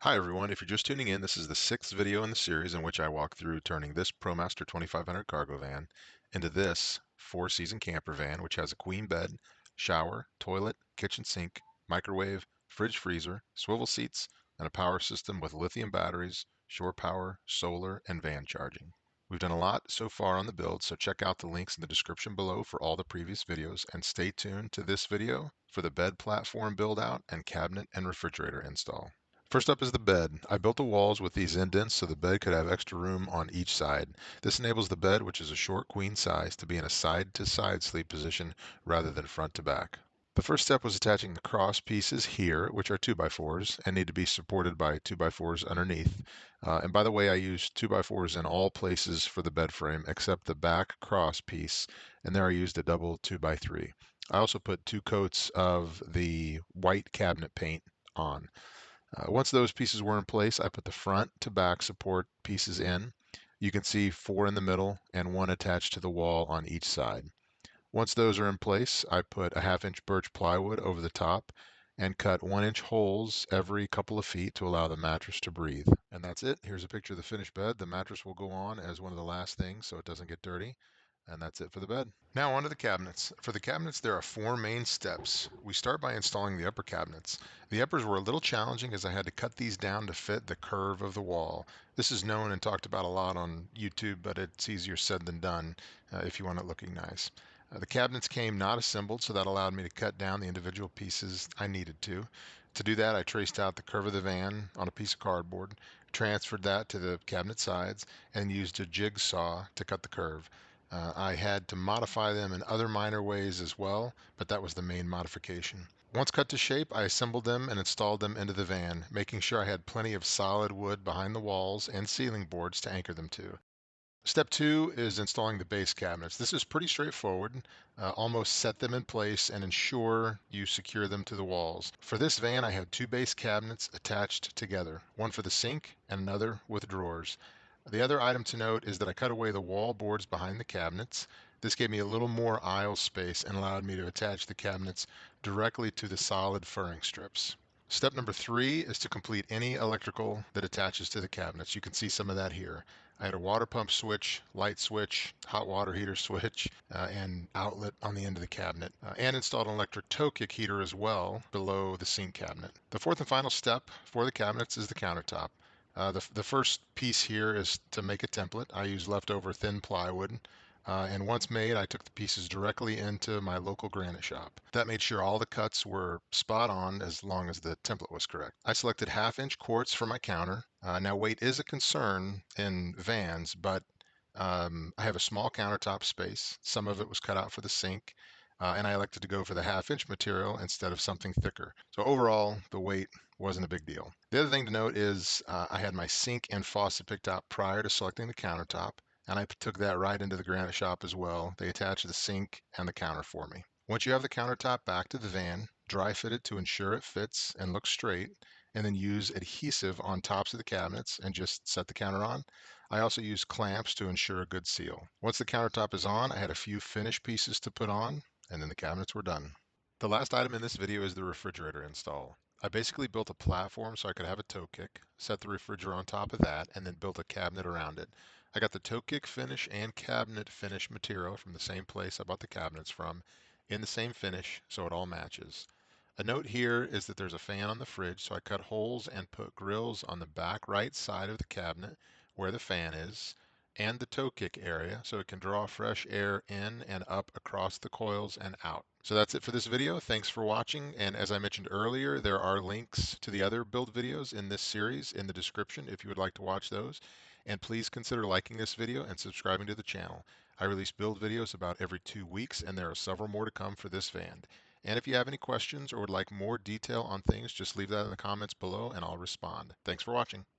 Hi everyone, if you're just tuning in, this is the sixth video in the series in which I walk through turning this ProMaster 2500 cargo van into this four-season camper van, which has a queen bed, shower, toilet, kitchen sink, microwave, fridge freezer, swivel seats, and a power system with lithium batteries, shore power, solar, and van charging. We've done a lot so far on the build, so check out the links in the description below for all the previous videos, and stay tuned to this video for the bed platform build out and cabinet and refrigerator install. First up is the bed. I built the walls with these indents so the bed could have extra room on each side. This enables the bed, which is a short queen size, to be in a side-to-side sleep position rather than front to back. The first step was attaching the cross pieces here, which are 2x4s and need to be supported by 2x4s underneath. And by the way, I used 2x4s in all places for the bed frame except the back cross piece, and there I used a double 2x3. I also put 2 coats of the white cabinet paint on. Once those pieces were in place, I put the front to back support pieces in. You can see 4 in the middle and 1 attached to the wall on each side. Once those are in place, I put a 1/2 inch birch plywood over the top and cut 1 inch holes every couple of feet to allow the mattress to breathe. And that's it. Here's a picture of the finished bed. The mattress will go on as one of the last things so it doesn't get dirty. And that's it for the bed. Now on to the cabinets. For the cabinets, there are 4 main steps. We start by installing the upper cabinets. The uppers were a little challenging as I had to cut these down to fit the curve of the wall. This is known and talked about a lot on YouTube, but it's easier said than done if you want it looking nice. The cabinets came not assembled, so that allowed me to cut down the individual pieces I needed to. To do that, I traced out the curve of the van on a piece of cardboard, transferred that to the cabinet sides, and used a jigsaw to cut the curve. I had to modify them in other minor ways as well, but that was the main modification. Once cut to shape, I assembled them and installed them into the van, making sure I had plenty of solid wood behind the walls and ceiling boards to anchor them to. Step 2 is installing the base cabinets. This is pretty straightforward. Almost set them in place and ensure you secure them to the walls. For this van, I have 2 base cabinets attached together, one for the sink and another with drawers. The other item to note is that I cut away the wall boards behind the cabinets. This gave me a little more aisle space and allowed me to attach the cabinets directly to the solid furring strips. Step number 3 is to complete any electrical that attaches to the cabinets. You can see some of that here. I had a water pump switch, light switch, hot water heater switch, and outlet on the end of the cabinet, and installed an electric toe kick heater as well below the sink cabinet. The fourth and final step for the cabinets is the countertop. The first piece here is to make a template. I use leftover thin plywood. And once made, I took the pieces directly into my local granite shop. That made sure all the cuts were spot on as long as the template was correct. I selected 1/2 inch quartz for my counter. Now weight is a concern in vans, but I have a small countertop space. Some of it was cut out for the sink, and I elected to go for the 1/2 inch material instead of something thicker. So overall, the weight wasn't a big deal. The other thing to note is I had my sink and faucet picked out prior to selecting the countertop, and I took that right into the granite shop as well. They attached the sink and the counter for me. Once you have the countertop back to the van, dry fit it to ensure it fits and looks straight, and then use adhesive on tops of the cabinets and just set the counter on. I also used clamps to ensure a good seal. Once the countertop is on, I had a few finished pieces to put on, and then the cabinets were done. The last item in this video is the refrigerator install. I basically built a platform so I could have a toe kick, set the refrigerator on top of that, and then built a cabinet around it. I got the toe kick finish and cabinet finish material from the same place I bought the cabinets from, in the same finish, so it all matches. A note here is that there's a fan on the fridge, so I cut holes and put grills on the back right side of the cabinet where the fan is, and the toe kick area so it can draw fresh air in and up across the coils and out. So that's it for this video. Thanks for watching. And as I mentioned earlier, there are links to the other build videos in this series in the description if you would like to watch those. And please consider liking this video and subscribing to the channel. I release build videos about every 2 weeks, and there are several more to come for this van. And if you have any questions or would like more detail on things, just leave that in the comments below and I'll respond. Thanks for watching.